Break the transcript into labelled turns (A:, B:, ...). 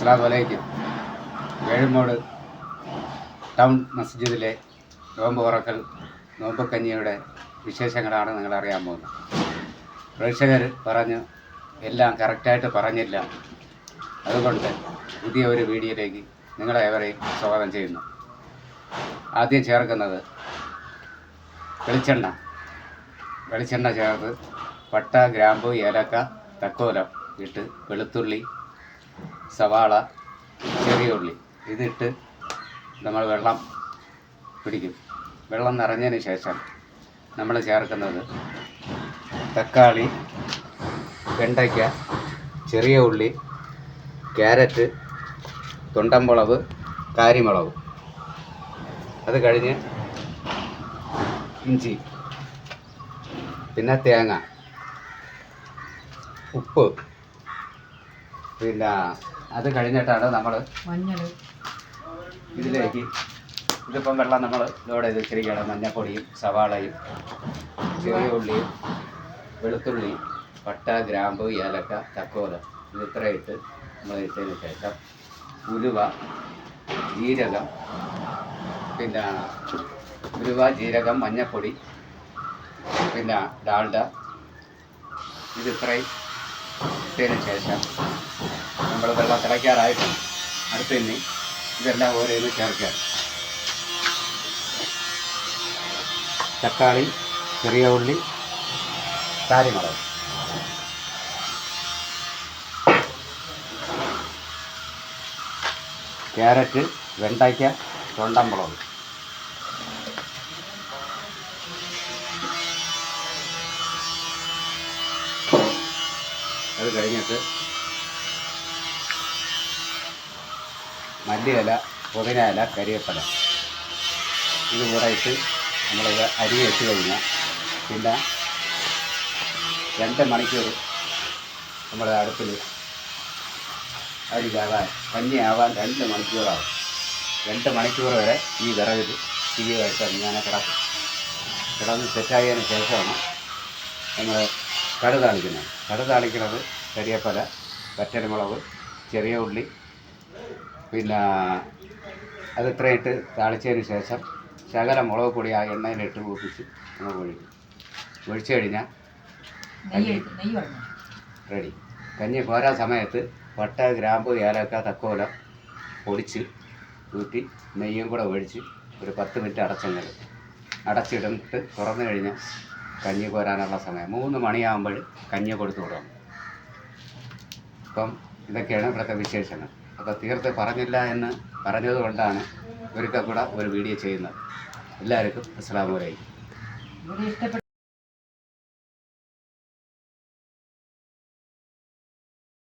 A: അസ്സലാമു അലൈക്കും. വേഴമോട് ടൗൺ മസ്ജിദിലെ നോമ്പ് തുറക്കൽ നോമ്പുകഞ്ഞിയുടെ വിശേഷങ്ങളാണ് നിങ്ങൾ അറിയാൻ പോകുന്നത്. പ്രേക്ഷകർ പറഞ്ഞു എല്ലാം കറക്റ്റായിട്ട് പറഞ്ഞില്ല, അതുകൊണ്ട് പുതിയ ഒരു വീഡിയോയിലേക്ക് നിങ്ങളെ ഏവരെയും സ്വാഗതം ചെയ്യുന്നു. ആദ്യം ചേർക്കുന്നത് വെളിച്ചെണ്ണ ചേർത്ത് പട്ട, ഗ്രാമ്പു, ഏലക്ക, തക്കോലം ഇട്ട് വെളുത്തുള്ളി, സവാള, ചെറിയ ഉള്ളി ഇതിട്ട് നമ്മൾ വെള്ളം പിടിക്കും. വെള്ളം നിറഞ്ഞതിന് ശേഷം നമ്മൾ ചേർക്കുന്നത് തക്കാളി, വെണ്ടയ്ക്ക, ചെറിയ ഉള്ളി, ക്യാരറ്റ്, തൊണ്ടൻമുളക്, കാരിമുളക്. അത് കഴിഞ്ഞ് ഇഞ്ചി, പിന്നെ തേങ്ങ, ഉപ്പ്, പിന്നെ അത് കഴിഞ്ഞിട്ടാണ് നമ്മൾ ഇതിലേക്ക് ഇതിപ്പം വെള്ളം നമ്മൾ ലോഡ് ചെയ്ത് വെച്ചിരിക്കുകയാണ്. മഞ്ഞപ്പൊടിയും സവാളയും ചെറിയ ഉള്ളിയും വെളുത്തുള്ളി, പട്ട, ഗ്രാമ്പ്, ഏലക്ക, തക്കോലം ഇത് ഇത്രയിട്ട് നമ്മൾ ഇട്ടതിന് ശേഷം ഉലുവ, ജീരകം, പിന്നെ ഉലുവ, ജീരകം, മഞ്ഞപ്പൊടി, പിന്നെ ഡാൽഡ ഇത് ഇത്രയും ഇട്ടതിന് ശേഷം നമ്മൾ വെള്ളം തിളയ്ക്കാറായിട്ടുണ്ട്. അടുത്ത് തന്നെ ഇതെല്ലാം ഓരോന്ന് ചേർക്കാം. തക്കാളി, ചെറിയ ഉള്ളി, കാരിമുളക്, ക്യാരറ്റ്, വെണ്ടയ്ക്ക, തൊണ്ടൻമുളക്. അത് കഴിഞ്ഞിട്ട് മല്ലിയില, പുതിന ഇല, കരിവേപ്പില ഇത് കൂടെ ഇട്ട് നമ്മളിത് അരി വെച്ച് കഴിഞ്ഞാൽ പിന്നെ 2 മണിക്കൂർ നമ്മൾ അടുപ്പിൽ അരിയാവാൻ കഞ്ഞിയാവാൻ 2 മണിക്കൂറാവും. 2 മണിക്കൂർ വരെ ഈ വിറകിൽ തീയുമായിട്ട് ഇങ്ങനെ കിടന്ന് സെറ്റായതിന് ശേഷമാണ് നമ്മൾ കടുക് താളിക്കുന്നത്. കടുക് താളിക്കുന്നത് കരിവേപ്പില, വറ്റൽമുളക്, ചെറിയ ഉള്ളി, പിന്നെ അത് ഇത്രയും ഇട്ട് താളിച്ചതിന് ശേഷം ശകലം മുളക് പൊടി ആ എണ്ണയിലിട്ട് കൂപ്പിച്ച് നമ്മൾ ഒഴിച്ചു കഴിഞ്ഞാൽ റെഡി. കഞ്ഞി പോരാ സമയത്ത് പട്ട, ഗ്രാമ്പു, ഏലക്ക, തക്കോലം പൊടിച്ച് ഊറ്റി നെയ്യും കൂടെ ഒഴിച്ച് ഒരു 10 മിനിറ്റ് അടച്ചിടന്നിട്ട് തുറന്നു കഴിഞ്ഞാൽ കഞ്ഞി പോരാനുള്ള സമയം 3 മണിയാകുമ്പോൾ കഞ്ഞി കൊടുത്തു വിടണം. അപ്പം ഇതൊക്കെയാണ് ഇവിടുത്തെ വിശേഷങ്ങൾ. അപ്പോൾ തീർത്ത് പറഞ്ഞില്ല എന്ന് പറഞ്ഞതുകൊണ്ടാണ് ഒരിക്കൽ കൂടെ ഒരു വീഡിയോ ചെയ്യുന്നത്. എല്ലാവർക്കും അസ്സലാമു അലൈക്കും.